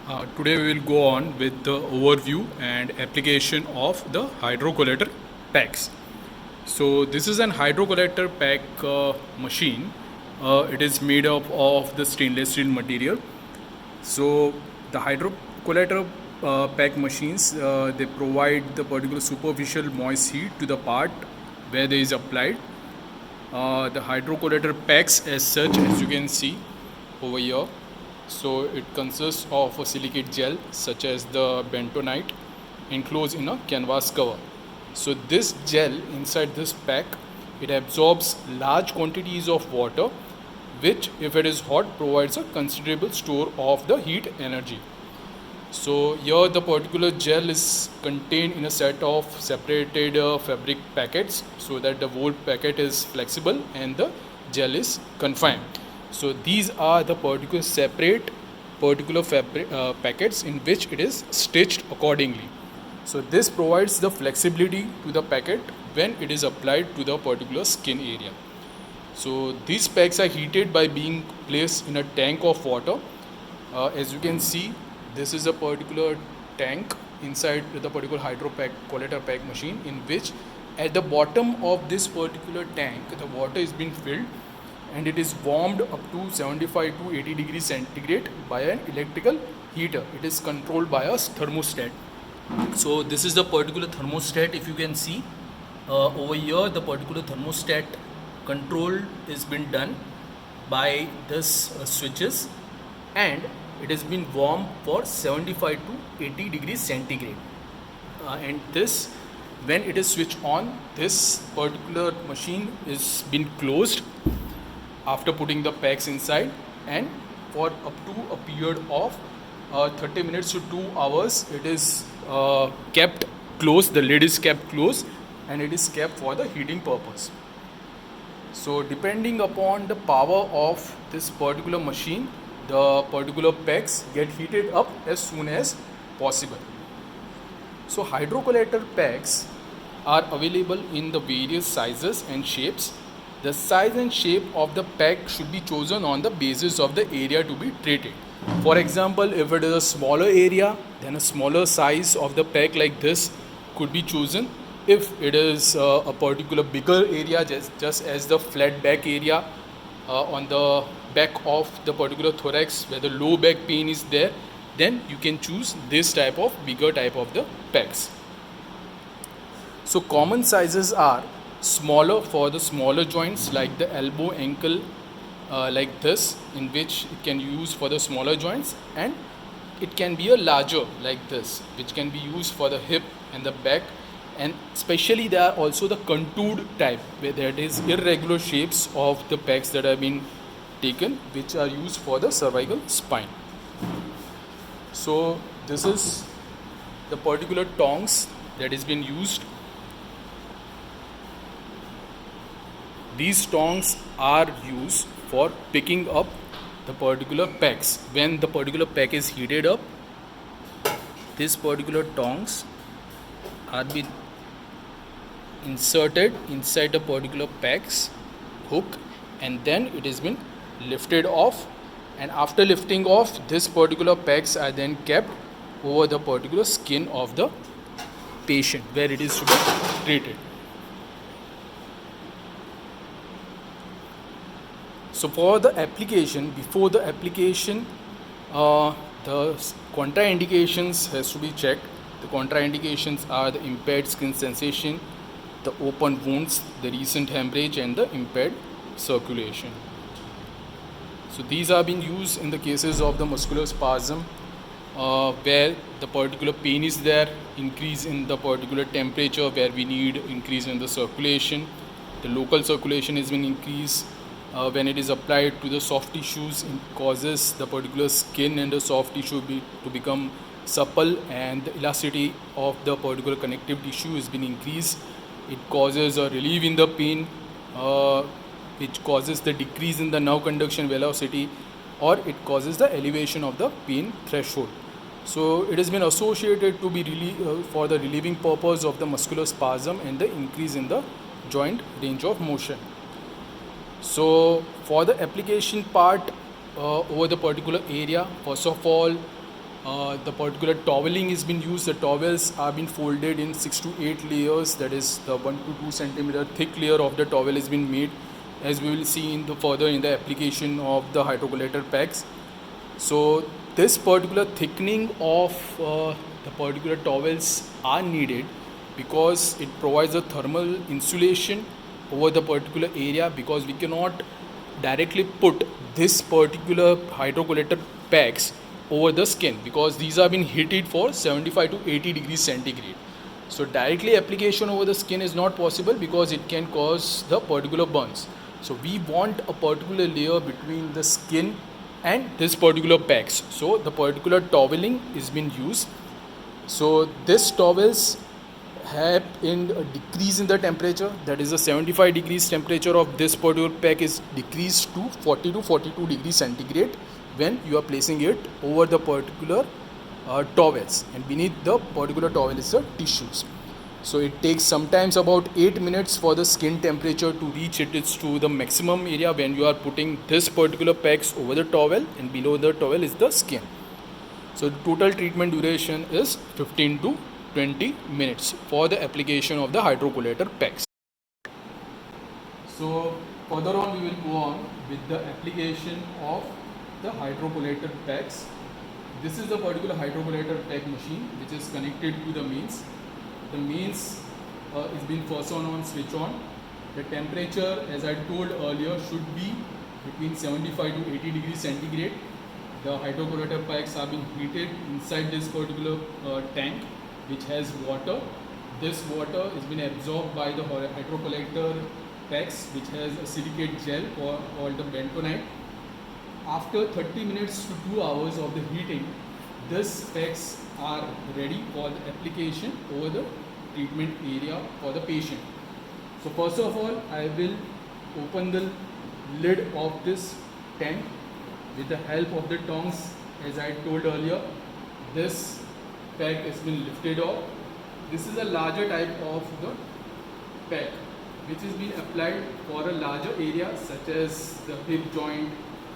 Today we will go on with the overview and application of the hydrocollector packs. So this is an hydrocollector pack machine. It is made up of the stainless steel material. So the hydrocollector pack machines, they provide the particular superficial moist heat to the part where they is applied. The hydrocollector packs as such, as you can see over here, so it consists of a silicate gel such as the bentonite enclosed in a canvas cover. So this gel inside this pack, it absorbs large quantities of water, which if it is hot provides a considerable store of the heat energy. So here the particular gel is contained in a set of separated fabric packets, so that the whole packet is flexible and the gel is confined. So these are the particular separate particular fabric packets in which it is stitched accordingly. So this provides the flexibility to the packet when it is applied to the particular skin area. So these packs are heated by being placed in a tank of water. As you can see, this is a particular tank inside the particular hydrocollector pack machine, in which at the bottom of this particular tank the water is being filled and it is warmed up to 75 to 80 degrees centigrade by an electrical heater. It is controlled by a thermostat. So this is the particular thermostat. If you can see over here, the particular thermostat control is been done by this switches, and it has been warm for 75 to 80 degrees centigrade. And this, when it is switched on, this particular machine is been closed after putting the packs inside, and for up to a period of 30 minutes to 2 hours it is kept closed. The lid is kept closed and it is kept for the heating purpose. So depending upon the power of this particular machine, the particular packs get heated up as soon as possible. So hydrocollector packs are available in the various sizes and shapes. The size and shape of the pack should be chosen on the basis of the area to be treated. For example, if it is a smaller area, then a smaller size of the pack like this could be chosen. If it is a particular bigger area, just as the flat back area on the back of the particular thorax where the low back pain is there, then you can choose this type of bigger type of the packs. So common sizes are smaller for the smaller joints like the elbow, ankle, like this, in which it can use for the smaller joints, and it can be a larger like this, which can be used for the hip and the back. And especially there are also the contoured type, where there is irregular shapes of the packs that have been taken, which are used for the cervical spine. So this is the particular tongs that is being used. These tongs are used for picking up the particular packs. When the particular pack is heated up, this particular tongs are being inserted inside the particular packs hook, and then it has been lifted off, and after lifting off, this particular packs are then kept over the particular skin of the patient where it is to be treated. So for the application, before the application, the contraindications has to be checked. The contraindications are the impaired skin sensation, the open wounds, the recent hemorrhage, and the impaired circulation. So these are being used in the cases of the muscular spasm, where the particular pain is there, increase in the particular temperature where we need increase in the circulation. The local circulation is being increased. When it is applied to the soft tissues, it causes the particular skin and the soft tissue to become supple, and the elasticity of the particular connective tissue has been increased. It causes a relief in the pain, which causes the decrease in the nerve conduction velocity, or it causes the elevation of the pain threshold. So it has been associated to be for the relieving purpose of the muscular spasm and the increase in the joint range of motion. So for the application part over the particular area, first of all, The particular toweling is been used. The towels are been folded in 6 to 8 layers. That is the 1 to 2 centimeter thick layer of the towel has been made, as we will see in the further in the application of the hydrocollector packs. So this particular thickening of the particular towels are needed because it provides a thermal insulation over the particular area, because we cannot directly put this particular hydrocollector packs over the skin, because these are being heated for 75 to 80 degrees centigrade. So directly application over the skin is not possible because it can cause the particular burns. So we want a particular layer between the skin and this particular packs. So the particular toweling is being used. So this towels have in a decrease in the temperature, that is the 75 degrees temperature of this particular pack is decreased to 40 to 42 degrees centigrade when you are placing it over the particular towels, and beneath the particular towel is the tissues. So it takes sometimes about 8 minutes for the skin temperature to reach it is to the maximum area when you are putting this particular packs over the towel, and below the towel is the skin. So the total treatment duration is 15 to 20 minutes for the application of the hydrocollector packs. So further on we will go on with the application of the hydrocollector packs. This is the particular hydrocollector pack machine which is connected to the mains. The mains is being first on switch on. The temperature, as I told earlier, should be between 75 to 80 degrees centigrade. The hydrocollector packs are being heated inside this particular tank which has water. This water is being absorbed by the hydrocollector packs which has a silicate gel or called the bentonite. After 30 minutes to 2 hours of the heating, these packs are ready for the application over the treatment area for the patient. So first of all, I will open the lid of this tank with the help of the tongs. As I told earlier, this pack has been lifted off. This is a larger type of the pack which is being applied for a larger area such as the hip joint,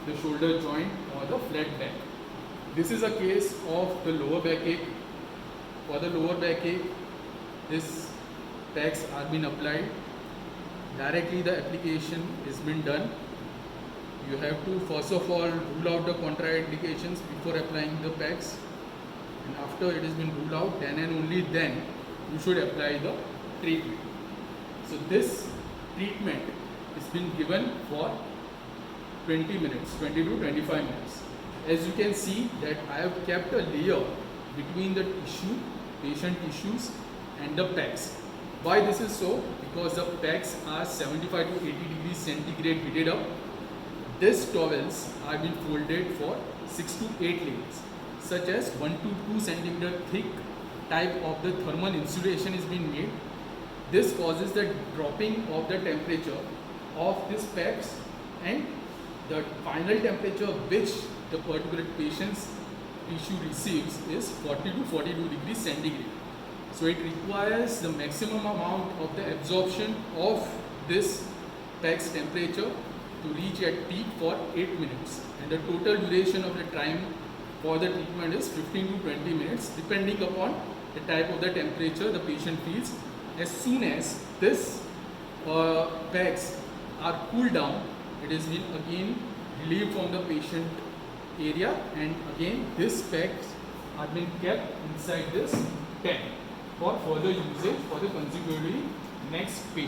the shoulder joint or the flat back. This is a case of the lower backache. For the lower backache, this packs are being applied. Directly the application is been done. You have to first of all rule out the contraindications before applying the packs, and after it has been ruled out, then and only then you should apply the treatment. So this treatment is been given for 20 minutes, 20 to 25 minutes. As you can see that I have kept a layer between the tissue, patient tissues and the packs. Why this is so? Because the packs are 75 to 80 degrees centigrade heated up. These towels are been folded for 6 to 8 layers, such as 1 to 2 centimeter thick type of the thermal insulation is being made. This causes the dropping of the temperature of these packs, and the final temperature which the particular patient's tissue receives is 40 to 42 degrees centigrade. So it requires the maximum amount of the absorption of this pack's temperature to reach at peak for 8 minutes, and the total duration of the time for the treatment is 15 to 20 minutes depending upon the type of the temperature the patient feels. As soon as this packs are cooled down, it is been again relieved from the patient area, and again this packs are being kept inside this tank for further usage for the consecutively next patient.